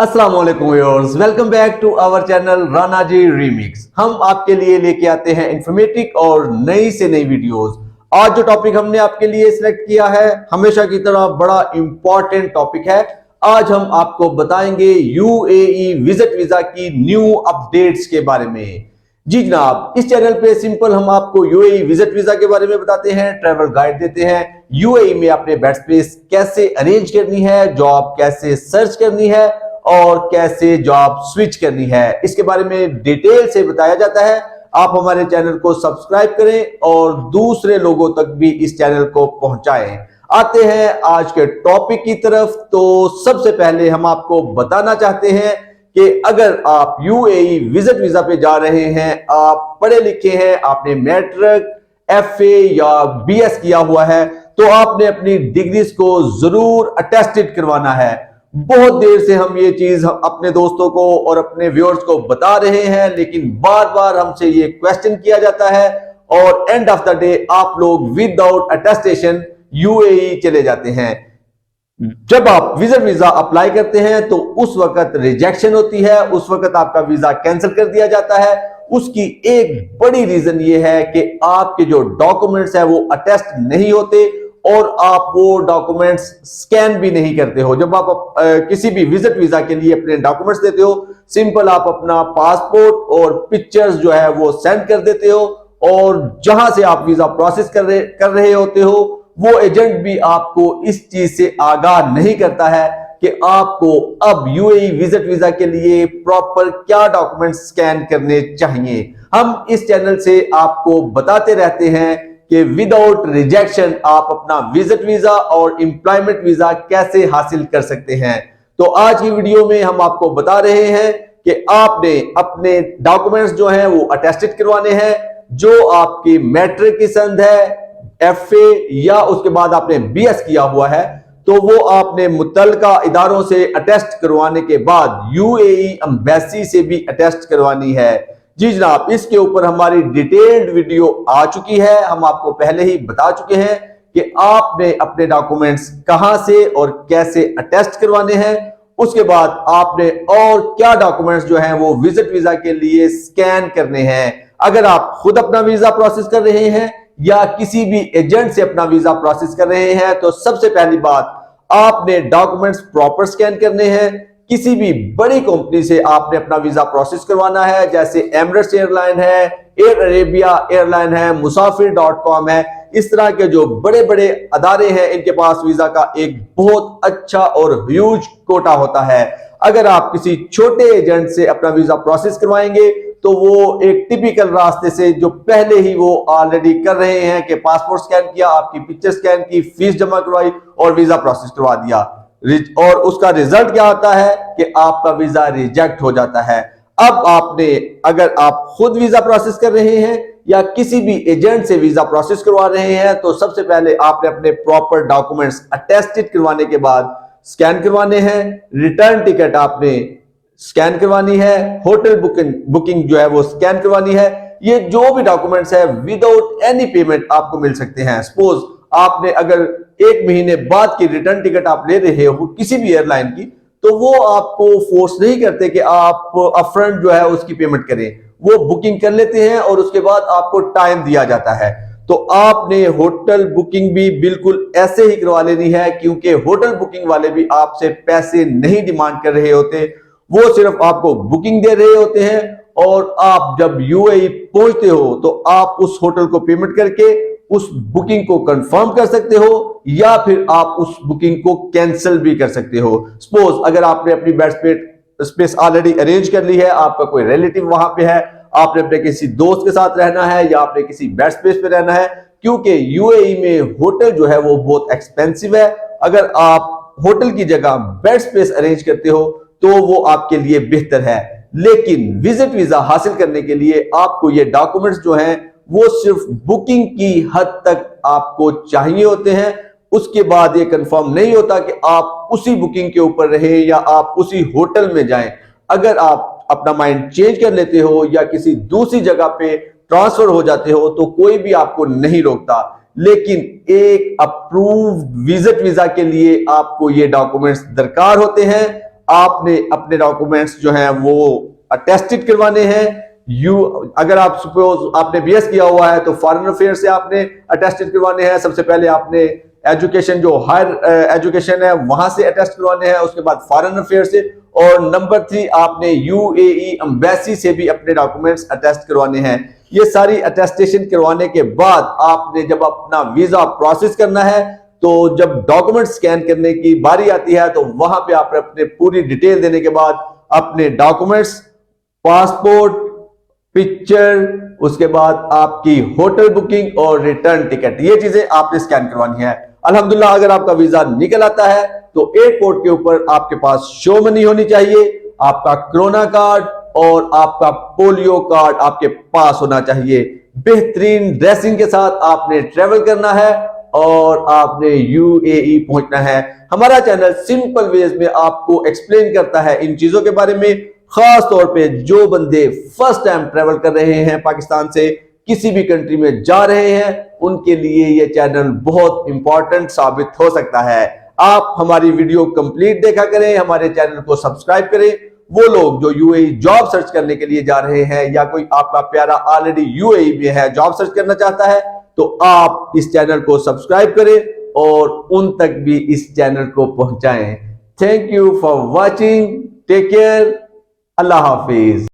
अस्सलाम वालेकुम viewers, welcome back to our channel Rana ji remix. हम आपके लिए लेके आते हैं इंफॉर्मेटिव और नई से नई वीडियोस। आज जो टॉपिक हमने आपके लिए सिलेक्ट किया है, हमेशा की तरह बड़ा इंपॉर्टेंट टॉपिक है। आज हम आपको बताएंगे यूएई विजिट वीजा की न्यू अपडेट्स के बारे में। जी जनाब, इस चैनल पे सिंपल हम आपको यूएई विजिट वीजा के बारे में बताते हैं, ट्रैवल गाइड देते हैं, यूएई में अपने बेड स्पेस कैसे अरेंज करनी है, जॉब कैसे सर्च करनी है और कैसे जॉब स्विच करनी है, इसके बारे में डिटेल से बताया जाता है। आप हमारे चैनल को सब्सक्राइब करें और दूसरे लोगों तक भी इस चैनल को पहुंचाएं। आते हैं आज के टॉपिक की तरफ। तो सबसे पहले हम आपको बताना चाहते हैं कि अगर आप यूएई विजिट वीजा पे जा रहे हैं, आप पढ़े लिखे हैं, आपने मैट्रिक, एफए या बीएस किया हुआ है, तो आपने अपनी डिग्रीज को जरूर अटेस्टेड करवाना है। बहुत देर से हम ये चीज अपने दोस्तों को और अपने व्यूअर्स को बता रहे हैं, लेकिन बार बार हमसे ये क्वेश्चन किया जाता है और एंड ऑफ द डे आप लोग विदाउट अटेस्टेशन यूएई चले जाते हैं। जब आप विजिट वीजा अप्लाई करते हैं तो उस वक्त रिजेक्शन होती है, उस वक्त आपका वीजा कैंसिल कर दिया जाता है। उसकी एक बड़ी रीजन ये है कि आपके जो डॉक्यूमेंट्स है वो अटेस्ट नहीं होते और आप वो डॉक्यूमेंट्स स्कैन भी नहीं करते हो। जब आप किसी भी विजिट वीजा के लिए अपने डॉक्यूमेंट्स देते हो, सिंपल आप अपना पासपोर्ट और पिक्चर्स जो है वो सेंड कर देते हो और जहां से आप वीजा प्रोसेस कर रहे होते हो, वो एजेंट भी आपको इस चीज से आगाह नहीं करता है कि आपको अब यूएई विजिट वीजा के लिए प्रॉपर क्या डॉक्यूमेंट स्कैन करने चाहिए। हम इस चैनल से आपको बताते रहते हैं कि विदाउट रिजेक्शन आप अपना विजिट वीजा और एम्प्लॉयमेंट वीजा कैसे हासिल कर सकते हैं। तो आज की वीडियो में हम आपको बता रहे हैं कि आपने अपने डॉक्यूमेंट्स जो हैं वो अटेस्टेड करवाने हैं। जो आपकी मैट्रिक की संद है, एफए या उसके बाद आपने बीएस किया हुआ है, तो वो आपने मुतल्लिका इदारों से अटेस्ट करवाने के बाद यूएई एम्बेसी से भी अटेस्ट करवानी है। जी जनाब, इसके ऊपर हमारी डिटेल्ड वीडियो आ चुकी है। हम आपको पहले ही बता चुके हैं कि आपने अपने डॉक्यूमेंट्स कहां से और कैसे अटेस्ट करवाने हैं। उसके बाद आपने और क्या डॉक्यूमेंट्स जो हैं वो विजिट वीजा के लिए स्कैन करने हैं। अगर आप खुद अपना वीजा प्रोसेस कर रहे हैं या किसी भी एजेंट से अपना वीजा प्रोसेस कर रहे हैं, तो सबसे पहली बात आपने डॉक्यूमेंट्स प्रॉपर स्कैन करने हैं। किसी भी बड़ी कंपनी से आपने अपना वीजा प्रोसेस करवाना है, जैसे एमिरेट्स एयरलाइन है, एयर अरेबिया एयरलाइन है, मुसाफिर.com है, इस तरह के जो बड़े बड़े अदारे हैं, इनके पास वीजा का एक बहुत अच्छा और ह्यूज कोटा होता है। अगर आप किसी छोटे एजेंट से अपना वीजा प्रोसेस करवाएंगे तो वो एक टिपिकल रास्ते से जो पहले ही वो ऑलरेडी कर रहे हैं कि पासपोर्ट स्कैन किया, आपकी पिक्चर स्कैन की, फीस जमा करवाई और वीजा प्रोसेस करवा दिया, और उसका रिजल्ट क्या आता है कि आपका वीजा रिजेक्ट हो जाता है। अब आपने, अगर आप खुद वीजा प्रोसेस कर रहे हैं या किसी भी एजेंट से वीजा प्रोसेस करवा रहे हैं, तो सबसे पहले आपने अपने प्रॉपर डॉक्यूमेंट्स अटेस्टेड करवाने के बाद स्कैन करवाने हैं। रिटर्न टिकट आपने स्कैन करवानी है, होटल बुकिंग जो है वो स्कैन करवानी है। ये जो भी डॉक्यूमेंट्स है विदाउट एनी पेमेंट आपको मिल सकते हैं। सपोज आपने अगर 1 महीने बाद की रिटर्न टिकट आप ले रहे हो किसी भी एयरलाइन की, तो वो आपको फोर्स नहीं करते कि आप अपफ्रंट जो है उसकी पेमेंट करें। वो बुकिंग कर लेते हैं और उसके बाद आपको टाइम दिया जाता है। तो आपने होटल बुकिंग भी बिल्कुल ऐसे ही करवा लेनी है, क्योंकि होटल बुकिंग वाले भी आपसे पैसे नहीं डिमांड कर रहे होते, वो सिर्फ आपको बुकिंग दे रहे होते हैं और आप जब यूएई पहुंचते हो तो आप उस होटल को पेमेंट करके उस बुकिंग को कंफर्म कर सकते हो या फिर आप उस बुकिंग को कैंसिल भी कर सकते हो। सपोज अगर आपने अपनी बेड स्पेस ऑलरेडी अरेंज कर ली है, आपका कोई रिलेटिव वहां पे है, आपने अपने किसी दोस्त के साथ रहना है या आपने किसी बेड स्पेस पे रहना है, क्योंकि यूएई में होटल जो है वो बहुत एक्सपेंसिव है। अगर आप होटल की जगह बेड स्पेस अरेंज करते हो तो वो आपके लिए बेहतर है। लेकिन विजिट वीजा हासिल करने के लिए आपको ये डॉक्यूमेंट्स जो हैं वो सिर्फ बुकिंग की हद तक आपको चाहिए होते हैं। उसके बाद ये कंफर्म नहीं होता कि आप उसी बुकिंग के ऊपर रहे या आप उसी होटल में जाएं। अगर आप अपना माइंड चेंज कर लेते हो या किसी दूसरी जगह पे ट्रांसफर हो जाते हो तो कोई भी आपको नहीं रोकता। लेकिन एक अप्रूव्ड विजिट वीजा के लिए आपको ये डॉक्यूमेंट्स दरकार होते हैं। आपने अपने डॉक्यूमेंट्स जो हैं वो अटेस्टेड करवाने हैं। अगर आप सपोज आपने बीएस किया हुआ है तो फॉरेन अफेयर से आपने अटेस्टेड करवाने हैं। सबसे पहले आपने एजुकेशन जो हायर एजुकेशन है वहां से अटेस्ट करवाने हैं, उसके बाद फॉरेन अफेयर से, और नंबर 3 आपने यूएई एम्बेसी से भी अपने डॉक्यूमेंट्स अटेस्ट करवाने हैं। ये सारी अटेस्टेशन करवाने के बाद आपने जब अपना वीजा प्रोसेस करना है तो जब डॉक्यूमेंट स्कैन करने की बारी आती है तो वहां पे आप अपने पूरी डिटेल देने के बाद अपने डॉक्यूमेंट्स, पासपोर्ट, पिक्चर, उसके बाद आपकी होटल बुकिंग और रिटर्न टिकट, ये चीजें आपने स्कैन करवानी है। अल्हम्दुलिल्लाह अगर आपका वीजा निकल आता है तो एयरपोर्ट के ऊपर आपके पास शो मनी होनी चाहिए, आपका कोरोना कार्ड और आपका पोलियो कार्ड आपके पास होना चाहिए। बेहतरीन ड्रेसिंग के साथ आपने ट्रेवल करना है और आपने यूएई पहुंचना है। हमारा चैनल सिंपल वेज में आपको एक्सप्लेन करता है इन चीजों के बारे में। खास तौर पे जो बंदे फर्स्ट टाइम ट्रेवल कर रहे हैं, पाकिस्तान से किसी भी कंट्री में जा रहे हैं, उनके लिए यह चैनल बहुत इंपॉर्टेंट साबित हो सकता है। आप हमारी वीडियो कंप्लीट देखा करें, हमारे चैनल को सब्सक्राइब करें। वो लोग जो यूएई जॉब सर्च करने के लिए जा रहे हैं या कोई आपका प्यारा ऑलरेडी यूएई में है, जॉब सर्च करना चाहता है, तो आप इस चैनल को सब्सक्राइब करें और उन तक भी इस चैनल को पहुंचाएं। Thank you for watching, take care, अल्लाह हाफिज।